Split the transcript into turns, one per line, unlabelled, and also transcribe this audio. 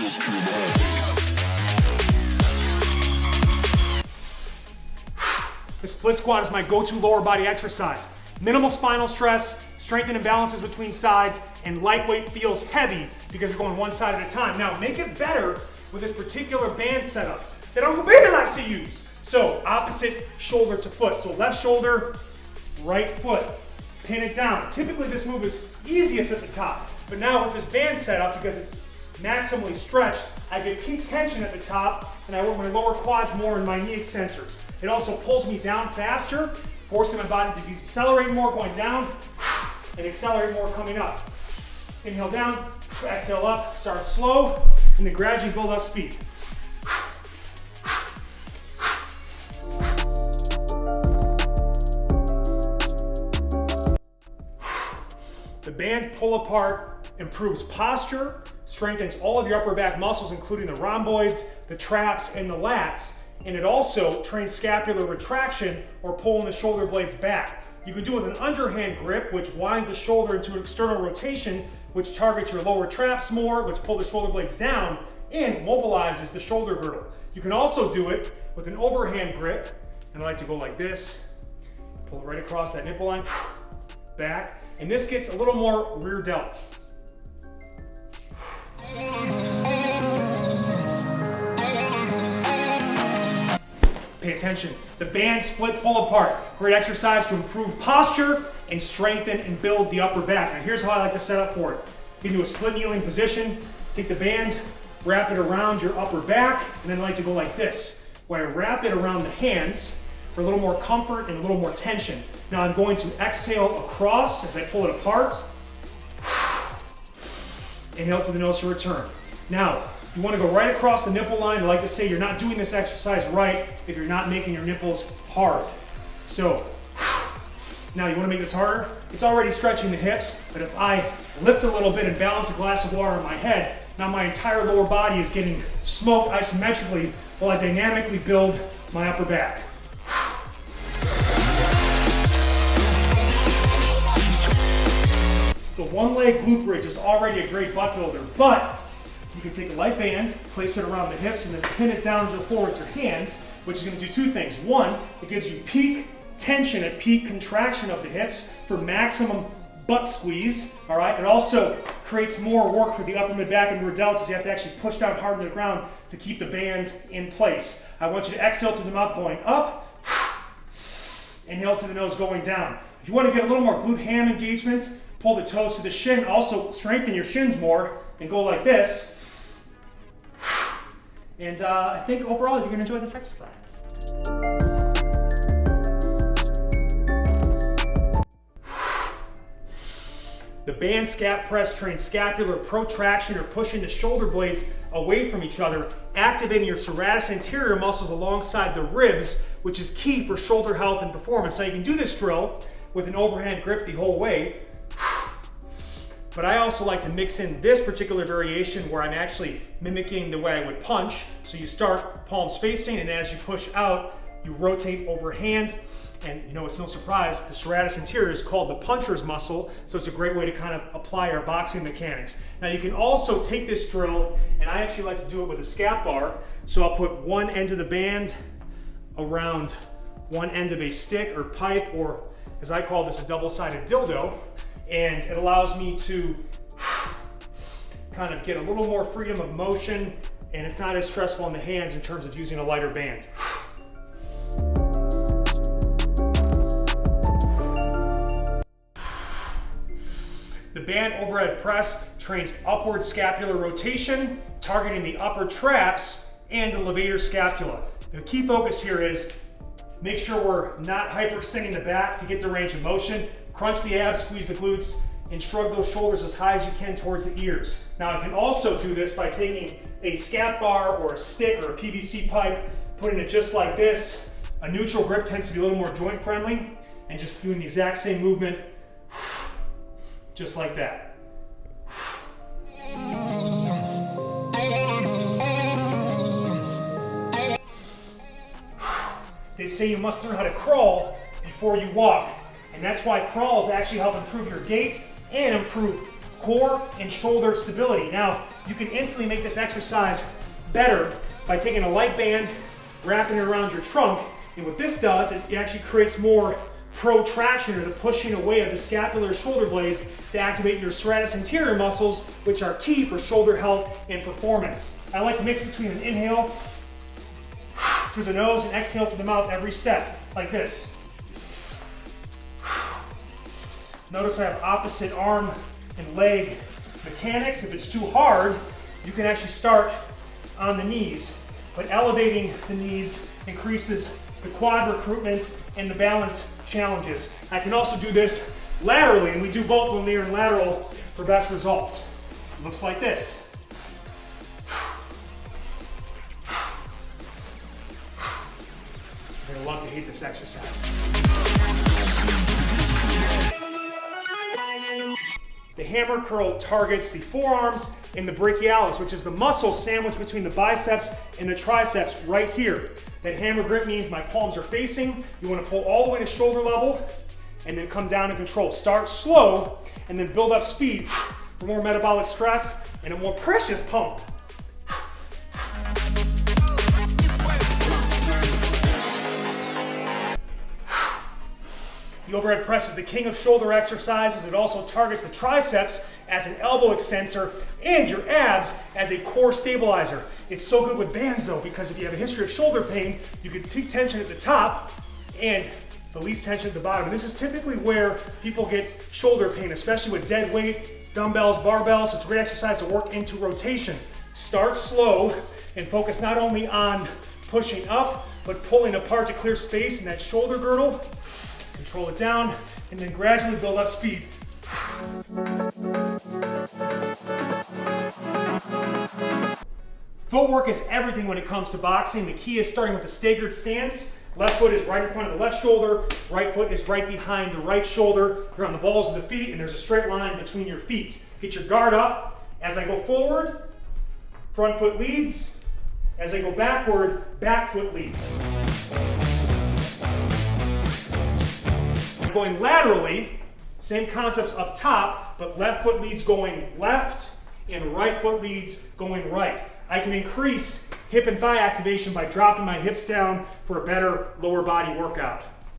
The split squat is my go-to lower body exercise. Minimal spinal stress, strength and imbalances between sides, and lightweight feels heavy because you're going one side at a time. Now, make it better with this particular band setup that Uncle Baby likes to use. So, opposite shoulder to foot. So left shoulder, right foot. Pin it down. Typically this move is easiest at the top, but now with this band setup, because it's maximally stretched, I get peak tension at the top, and I work my lower quads more and my knee extensors. It also pulls me down faster, forcing my body to decelerate more going down, and accelerate more coming up. Inhale down, exhale up, start slow, and then gradually build up speed. The band pull apart improves posture, strengthens all of your upper back muscles, including the rhomboids, the traps, and the lats. And it also trains scapular retraction, or pulling the shoulder blades back. You can do it with an underhand grip, which winds the shoulder into an external rotation, which targets your lower traps more, which pull the shoulder blades down, and mobilizes the shoulder girdle. You can also do it with an overhand grip, and I like to go like this, pull it right across that nipple line, back, and this gets a little more rear delt. Pay attention. The band split pull apart. Great exercise to improve posture and strengthen and build the upper back. Now here's how I like to set up for it. You can do a split kneeling position, take the band, wrap it around your upper back, and then I like to go like this, where I wrap it around the hands for a little more comfort and a little more tension. Now I'm going to exhale across as I pull it apart. Inhale through the nose to return. Now, you want to go right across the nipple line. I like to say you're not doing this exercise right if you're not making your nipples hard. So, now you want to make this harder? It's already stretching the hips, but if I lift a little bit and balance a glass of water on my head, now my entire lower body is getting smoked isometrically while I dynamically build my upper back. The one leg glute bridge is already a great butt builder, but you can take a light band, place it around the hips, and then pin it down to the floor with your hands, which is going to do two things. One, it gives you peak tension at peak contraction of the hips for maximum butt squeeze, all right? It also creates more work for the upper mid back and rear delts, as you have to actually push down hard to the ground to keep the band in place. I want you to exhale through the mouth going up, inhale through the nose going down. If you want to get a little more glute ham engagement, pull the toes to the shin, also strengthen your shins more, and go like this. And I think overall you're going to enjoy this exercise. The band scap press trains scapular protraction, or pushing the shoulder blades away from each other, activating your serratus anterior muscles alongside the ribs, which is key for shoulder health and performance. Now you can do this drill with an overhand grip the whole way, but I also like to mix in this particular variation where I'm actually mimicking the way I would punch. So you start palm spacing, and as you push out, you rotate overhand. And you know, it's no surprise, the serratus anterior is called the puncher's muscle, so it's a great way to kind of apply our boxing mechanics. Now you can also take this drill, and I actually like to do it with a scap bar. So I'll put one end of the band around one end of a stick or pipe, or as I call this, a double-sided dildo. And it allows me to kind of get a little more freedom of motion, and it's not as stressful in the hands in terms of using a lighter band. The band overhead press trains upward scapular rotation, targeting the upper traps and the levator scapula. The key focus here is make sure we're not hyperextending the back to get the range of motion. Crunch the abs, squeeze the glutes, and shrug those shoulders as high as you can towards the ears. Now I can also do this by taking a scap bar or a stick or a PVC pipe, putting it just like this. A neutral grip tends to be a little more joint friendly, and just doing the exact same movement, just like that. They say you must learn how to crawl before you walk. And that's why crawls actually help improve your gait and improve core and shoulder stability. Now, you can instantly make this exercise better by taking a light band, wrapping it around your trunk, and what this does, it actually creates more protraction, or the pushing away of the scapular shoulder blades to activate your serratus anterior muscles, which are key for shoulder health and performance. I like to mix between an inhale through the nose and exhale through the mouth every step, like this. Notice I have opposite arm and leg mechanics. If it's too hard, you can actually start on the knees, but elevating the knees increases the quad recruitment and the balance challenges. I can also do this laterally, and we do both linear and lateral for best results. It looks like this. You're gonna love to hate this exercise. The hammer curl targets the forearms and the brachialis, which is the muscle sandwiched between the biceps and the triceps right here. That hammer grip means my palms are facing. You want to pull all the way to shoulder level and then come down and control. Start slow and then build up speed for more metabolic stress and a more precious pump. The overhead press is the king of shoulder exercises. It also targets the triceps as an elbow extensor and your abs as a core stabilizer. It's so good with bands though, because if you have a history of shoulder pain, you get peak tension at the top and the least tension at the bottom. And this is typically where people get shoulder pain, especially with dead weight, dumbbells, barbells. So it's a great exercise to work into rotation. Start slow and focus not only on pushing up, but pulling apart to clear space in that shoulder girdle. Control it down, and then gradually build up speed. Footwork is everything when it comes to boxing. The key is starting with a staggered stance. Left foot is right in front of the left shoulder. Right foot is right behind the right shoulder. You're on the balls of the feet, and there's a straight line between your feet. Get your guard up. As I go forward, front foot leads. As I go backward, back foot leads. Going laterally, same concepts up top, but left foot leads going left and right foot leads going right. I can increase hip and thigh activation by dropping my hips down for a better lower body workout.